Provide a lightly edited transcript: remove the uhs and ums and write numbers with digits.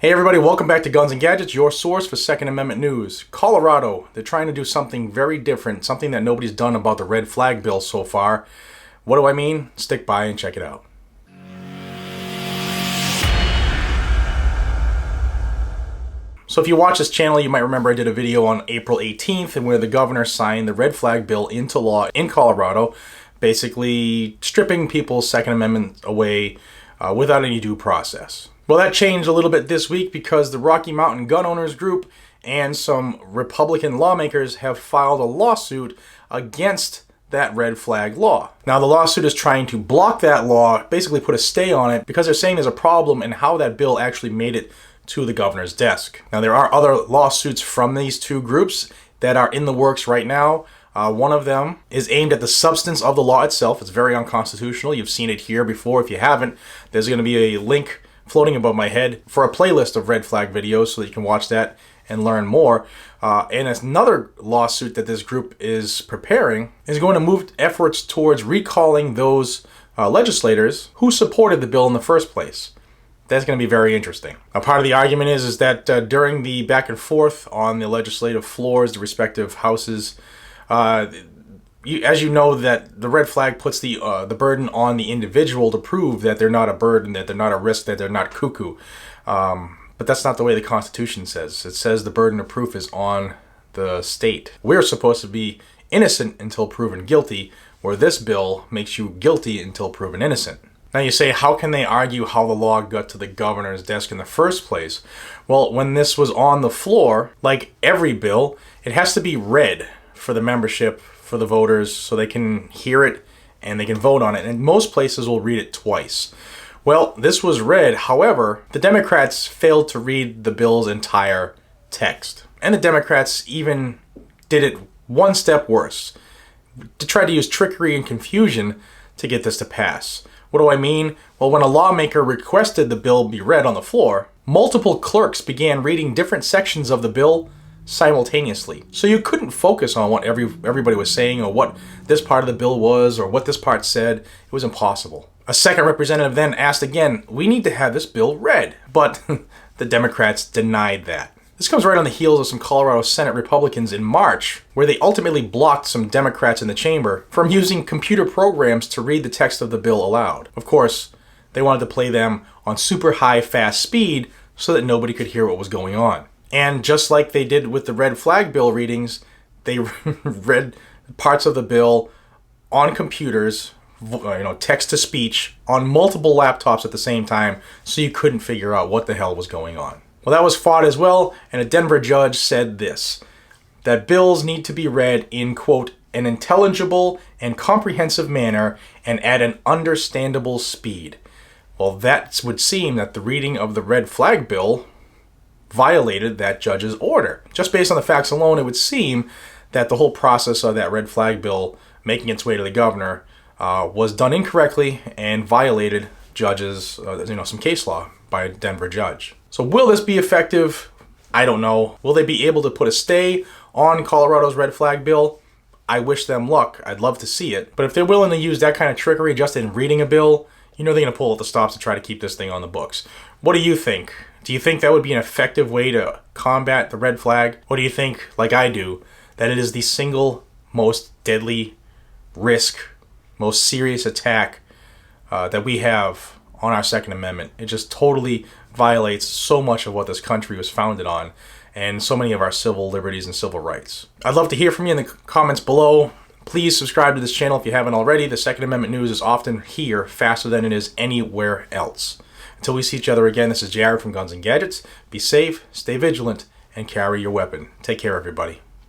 Hey everybody, welcome back to Guns and Gadgets, your source for Second Amendment news. Colorado, they're trying to do something very different, something that nobody's done about the red flag bill so far. What do I mean? Stick by and check it out. So if you watch this channel, you might remember I did a video on April 18th and where the governor signed the red flag bill into law in Colorado, basically stripping people's Second Amendment away without any due process. Well, that changed a little bit this week because the Rocky Mountain Gun Owners Group and some Republican lawmakers have filed a lawsuit against that red flag law. Now, the lawsuit is trying to block that law, basically put a stay on it, because they're saying there's a problem in how that bill actually made it to the governor's desk. Now, there are other lawsuits from these two groups that are in the works right now. One of them is aimed at the substance of the law itself. It's very unconstitutional. You've seen it here before. If you haven't, there's going to be a link floating above my head for a playlist of red flag videos so that you can watch that and learn more. And another lawsuit that this group is preparing is going to move efforts towards recalling those legislators who supported the bill in the first place. That's going to be very interesting. A part of the argument is that during the back and forth on the legislative floors, the respective houses, as you know, that the red flag puts the burden on the individual to prove that they're not a burden, that they're not a risk, that they're not cuckoo. But that's not the way the Constitution says. It says the burden of proof is on the state. We're supposed to be innocent until proven guilty, where this bill makes you guilty until proven innocent. Now you say, how can they argue how the law got to the governor's desk in the first place? Well, when this was on the floor, like every bill, it has to be read for the membership, for the voters, so they can hear it and they can vote on it. And most places will read it twice. Well, this was read. However, the Democrats failed to read the bill's entire text. And the Democrats even did it one step worse, to try to use trickery and confusion to get this to pass. What do I mean? Well, when a lawmaker requested the bill be read on the floor, multiple clerks began reading different sections of the bill simultaneously. So you couldn't focus on what everybody was saying or what this part of the bill was or what this part said. It was impossible. A second representative then asked again, we need to have this bill read. But the Democrats denied that. This comes right on the heels of some Colorado Senate Republicans in March, where they ultimately blocked some Democrats in the chamber from using computer programs to read the text of the bill aloud. Of course, they wanted to play them on super high, fast speed so that nobody could hear what was going on. And just like they did with the red flag bill readings, they read parts of the bill on computers, text to speech, on multiple laptops at the same time, so you couldn't figure out what the hell was going on. Well, that was fought as well, and a Denver judge said this, that bills need to be read in, quote, an intelligible and comprehensive manner and at an understandable speed. Well, that would seem that the reading of the red flag bill violated that judge's order. Just based on the facts alone, it would seem that the whole process of that red flag bill making its way to the governor was done incorrectly and violated judges, some case law by a Denver judge. So will this be effective? I don't know. Will they be able to put a stay on Colorado's red flag bill? I wish them luck. I'd love to see it. But if they're willing to use that kind of trickery just in reading a bill, they're going to pull out the stops to try to keep this thing on the books. What do you think? Do you think that would be an effective way to combat the red flag? Or do you think, like I do, that it is the single most deadly risk, most serious attack that we have on our Second Amendment? It just totally violates so much of what this country was founded on and so many of our civil liberties and civil rights. I'd love to hear from you in the comments below. Please subscribe to this channel if you haven't already. The Second Amendment news is often here faster than it is anywhere else. Until we see each other again, this is Jared from Guns and Gadgets. Be safe, stay vigilant, and carry your weapon. Take care, everybody.